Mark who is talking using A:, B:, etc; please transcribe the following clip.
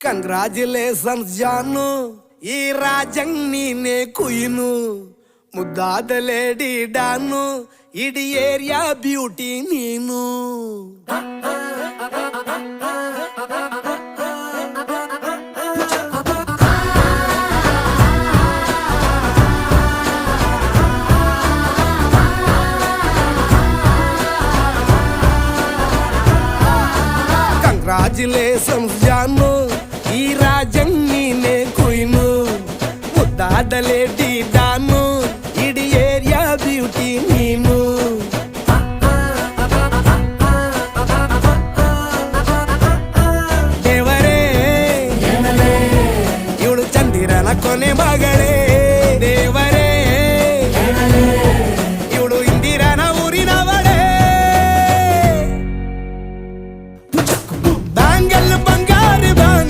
A: Congratulations ಜಾನು, ಈ ರಾಜಂಗ್ ನೀನೆ ಕುಯ್ನು, ಮುದ್ದಾದ ಲೇಡಿ ಡಾನು, ಇಡೀ ಏರಿಯಾ ಬ್ಯೂಟಿ ನೀನು. ಕಂಗ್ರಾಚುಲೇಷನ್ಸ್